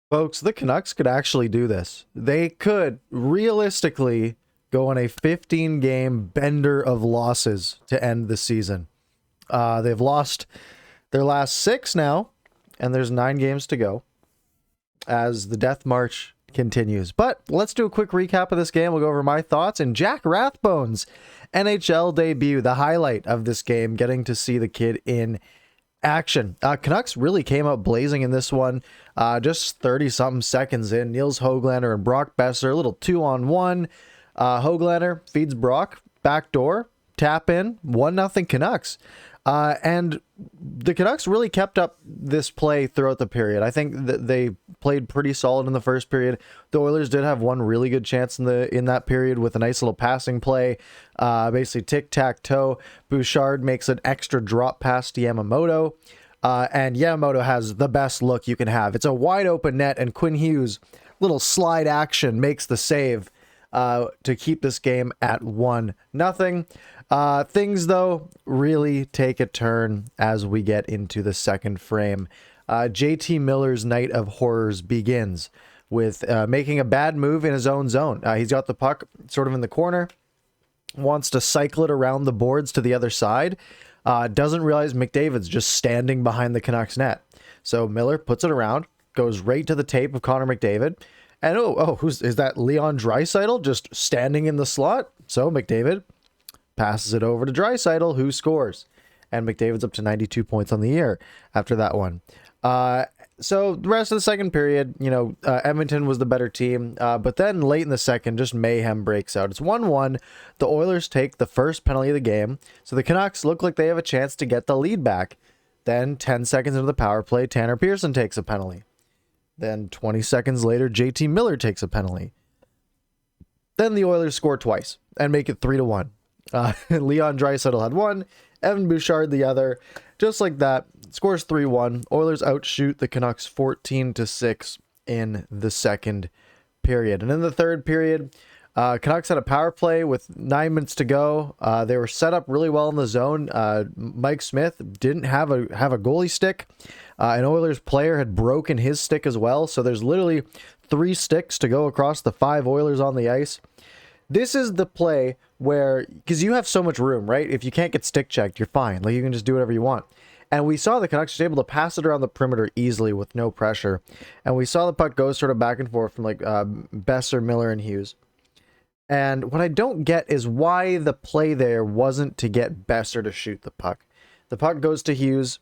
Folks, the Canucks could actually do this. They could realistically go on a 15-game bender of losses to end the season. They've lost their last 6 now, and there's 9 games to go as the death march continues. But let's do a quick recap of this game. We'll go over my thoughts and Jack Rathbone's NHL debut, the highlight of this game, getting to see the kid in action. Canucks really came out blazing in this one. Just 30-something seconds in, Nils Höglander and Brock Boeser, a little 2-on-1. Höglander feeds Brock, backdoor, tap in, 1-0 Canucks. And the Canucks really kept up this play throughout the period. I think that they played pretty solid in the first period. The Oilers did have one really good chance in that period with a nice little passing play. Basically tic-tac-toe. Bouchard makes an extra drop pass to Yamamoto. And Yamamoto has the best look you can have. It's a wide open net, and Quinn Hughes, little slide action, makes the save to keep this game at 1-0. Things, though, really take a turn as we get into the second frame. JT Miller's night of horrors begins with making a bad move in his own zone. He's got the puck sort of in the corner, wants to cycle it around the boards to the other side, doesn't realize McDavid's just standing behind the Canucks net. So Miller puts it around, goes right to the tape of Connor McDavid, and is that Leon Draisaitl just standing in the slot? So McDavid passes it over to Draisaitl, who scores. And McDavid's up to 92 points on the year after that one. So the rest of the second period, Edmonton was the better team. But then late in the second, just mayhem breaks out. It's 1-1. The Oilers take the first penalty of the game. So the Canucks look like they have a chance to get the lead back. Then 10 seconds into the power play, Tanner Pearson takes a penalty. Then 20 seconds later, JT Miller takes a penalty. Then the Oilers score twice and make it 3-1. Leon Draisaitl had one, Evan Bouchard the other. Just like that, scores 3-1. Oilers outshoot the Canucks 14-6 in the second period. And in the third period, Canucks had a power play with 9 minutes to go. They were set up really well in the zone. Mike Smith didn't have a goalie stick. An Oilers player had broken his stick as well. So there's literally 3 sticks to go across the 5 Oilers on the ice. This is the play where, because you have so much room, right? If you can't get stick checked, you're fine. Like, you can just do whatever you want. And we saw the Canucks just able to pass it around the perimeter easily with no pressure. And we saw the puck go sort of back and forth from Boeser, Miller, and Hughes. And what I don't get is why the play there wasn't to get Boeser to shoot the puck. The puck goes to Hughes.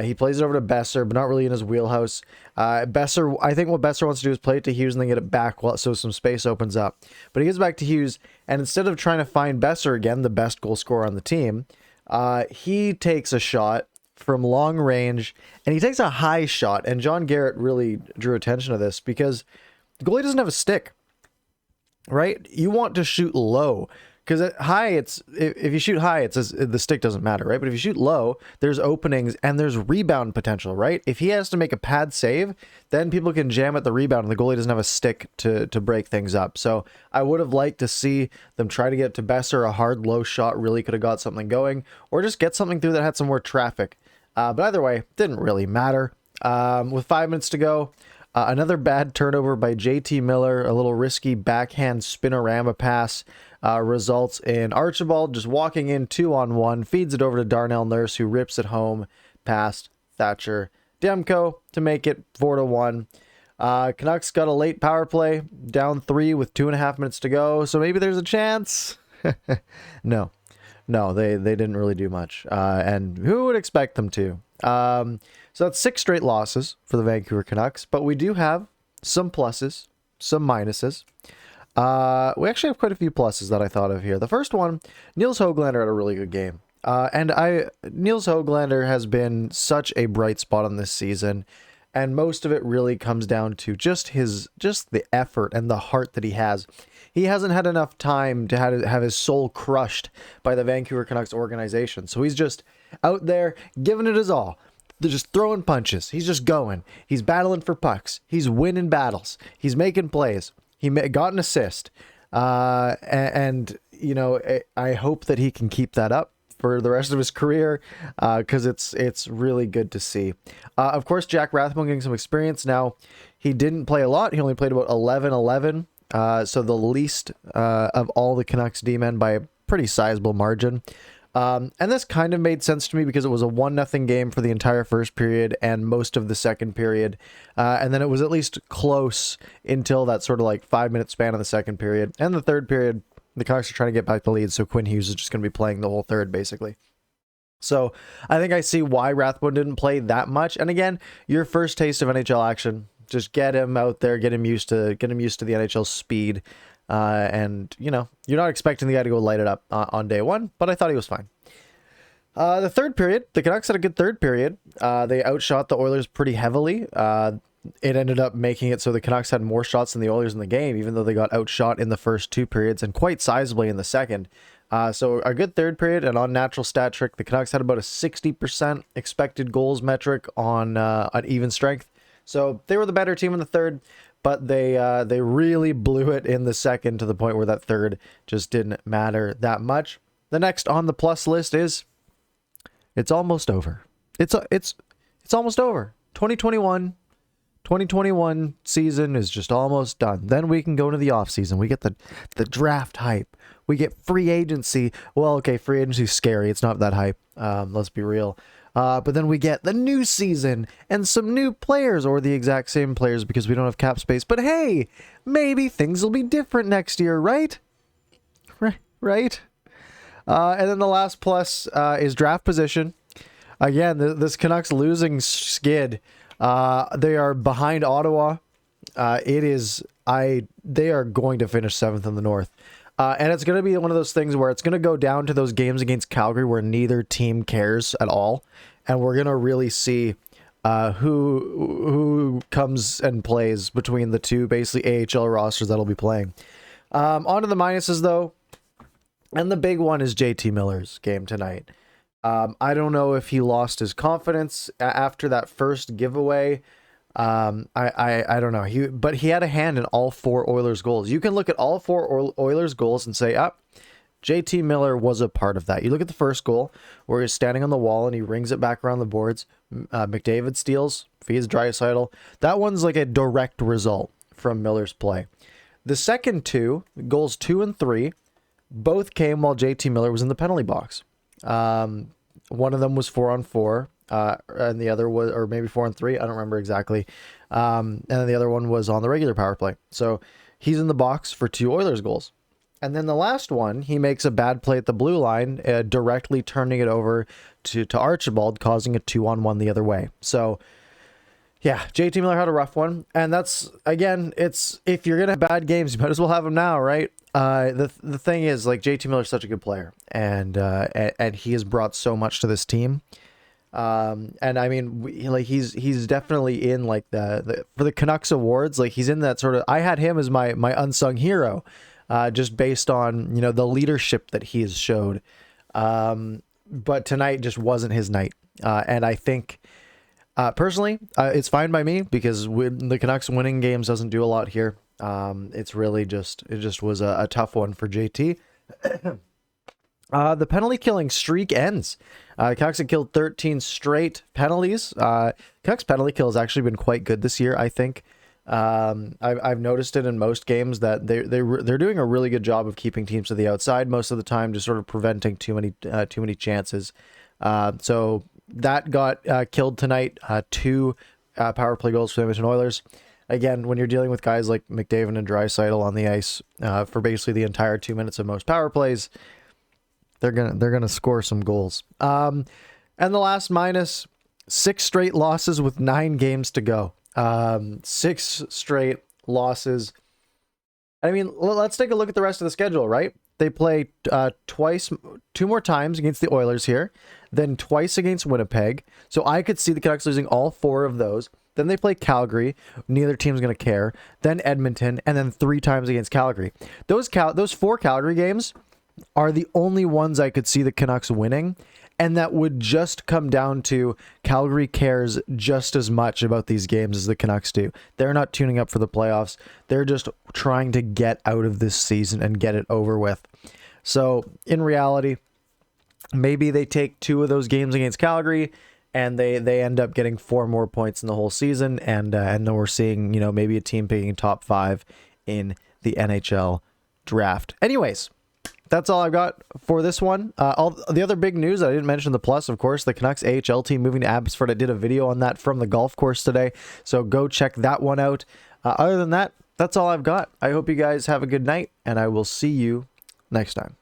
He plays it over to Boeser, but not really in his wheelhouse. Boeser, I think what Boeser wants to do is play it to Hughes and then get it back so some space opens up. But he gets back to Hughes, and instead of trying to find Boeser again, the best goal scorer on the team, he takes a shot from long range, and he takes a high shot. And John Garrett really drew attention to this because the goalie doesn't have a stick, right? You want to shoot low. Because at high, if you shoot high, the stick doesn't matter, right? But if you shoot low, there's openings and there's rebound potential, right? If he has to make a pad save, then people can jam at the rebound and the goalie doesn't have a stick to break things up. So I would have liked to see them try to get to Boeser. A hard low shot really could have got something going, or just get something through that had some more traffic. But either way, didn't really matter. With 5 minutes to go, another bad turnover by JT Miller, a little risky backhand spinorama pass. Results in Archibald just walking in 2-on-1, feeds it over to Darnell Nurse, who rips it home past Thatcher Demko to make it 4-1. Canucks got a late power play, down 3 with 2.5 minutes to go, so maybe there's a chance. No, they didn't really do much, and who would expect them to? So that's 6 straight losses for the Vancouver Canucks, but we do have some pluses, some minuses. We actually have quite a few pluses that I thought of here. The first one, Nils Höglander had a really good game. Nils Höglander has been such a bright spot on this season, and most of it really comes down to just the effort and the heart that he has. He hasn't had enough time to have his soul crushed by the Vancouver Canucks organization. So he's just out there giving it his all. They're just throwing punches. He's just going. He's battling for pucks. He's winning battles. He's making plays. He got an assist, and I hope that he can keep that up for the rest of his career, because it's really good to see. Of course, Jack Rathbone getting some experience now. He didn't play a lot. He only played about 11-11, so the least of all the Canucks D-men by a pretty sizable margin. And this kind of made sense to me because it was a 1-0 game for the entire first period and most of the second period. And then it was at least close until that sort of like 5-minute span of the second period. And the third period, the Canucks are trying to get back the lead, so Quinn Hughes is just going to be playing the whole third, basically. So I think I see why Rathbone didn't play that much. And again, your first taste of NHL action, just get him out there, get him used to the NHL speed. And, you know, you're not expecting the guy to go light it up on day one, but I thought he was fine. The third period, the Canucks had a good third period. They outshot the Oilers pretty heavily. It ended up making it so the Canucks had more shots than the Oilers in the game, even though they got outshot in the first two periods and quite sizably in the second. So a good third period, and on natural stat trick, the Canucks had about a 60% expected goals metric on even strength. So they were the better team in the third, but they really blew it in the second to the point where that third just didn't matter that much. The next on the plus list is it's almost over. It's almost over. 2021 season is just almost done. Then we can go to the off season. We get the draft hype. We get free agency. Well, okay, free agency is scary. It's not that hype. Let's be real. But then we get the new season and some new players, or the exact same players because we don't have cap space. But hey, maybe things will be different next year, right? Right? And then the last plus is draft position. Again, this Canucks losing skid. They are behind Ottawa. They are going to finish 7th in the North. And it's going to be one of those things where it's going to go down to those games against Calgary where neither team cares at all. And we're going to really see who comes and plays between the two basically AHL rosters that'll be playing. On to the minuses, though. And the big one is JT Miller's game tonight. I don't know if he lost his confidence after that first giveaway. I don't know. But he had a hand in all 4 Oilers goals. You can look at all 4 Oilers goals and say, JT Miller was a part of that. You look at the first goal where he's standing on the wall and he rings it back around the boards. McDavid steals, feeds Draisaitl. That one's like a direct result from Miller's play. The second two, goals 2 and 3, both came while JT Miller was in the penalty box. One of them was 4-on-4. And the other was, or maybe 4-on-3, I don't remember exactly. And then the other one was on the regular power play. So he's in the box for 2 Oilers goals. And then the last one, he makes a bad play at the blue line, directly turning it over to Archibald, causing a 2-on-1 the other way. So yeah, JT Miller had a rough one. And that's, again, it's, if you're going to have bad games, you might as well have them now, right? The thing is, like, JT Miller's such a good player, and he has brought so much to this team. And I mean, he's definitely in like the for the Canucks awards, like he's in that sort of, I had him as my unsung hero, just based on, you know, the leadership that he has showed. But tonight just wasn't his night. And I think, personally, it's fine by me because the Canucks winning games doesn't do a lot here. It's really just, it just was a tough one for JT. The penalty killing streak ends. Canucks have killed 13 straight penalties. Canucks penalty kill has actually been quite good this year, I think. I've noticed it in most games that they're doing a really good job of keeping teams to the outside most of the time, just sort of preventing too many chances. So that got killed tonight. 2 power play goals for the Edmonton Oilers. Again, when you're dealing with guys like McDavid and Draisaitl on the ice for basically the entire 2 minutes of most power plays, they're gonna score some goals. And the last minus, 6 straight losses with 9 games to go. 6 straight losses. I mean, let's take a look at the rest of the schedule, right? They play 2 more times against the Oilers here, then twice against Winnipeg. So I could see the Canucks losing all 4 of those. Then they play Calgary. Neither team's going to care. Then Edmonton, and then 3 times against Calgary. Those 4 Calgary games are the only ones I could see the Canucks winning, and that would just come down to Calgary cares just as much about these games as the Canucks do. They're not tuning up for the playoffs. They're just trying to get out of this season and get it over with. So in reality, maybe they take 2 of those games against Calgary and they end up getting 4 more points in the whole season, and then we're seeing, you know, maybe a team picking top 5 in the NHL draft. Anyways, that's all I've got for this one. All the other big news, I didn't mention the plus, of course, the Canucks AHL team moving to Abbotsford. I did a video on that from the golf course today, so go check that one out. Other than that, that's all I've got. I hope you guys have a good night, and I will see you next time.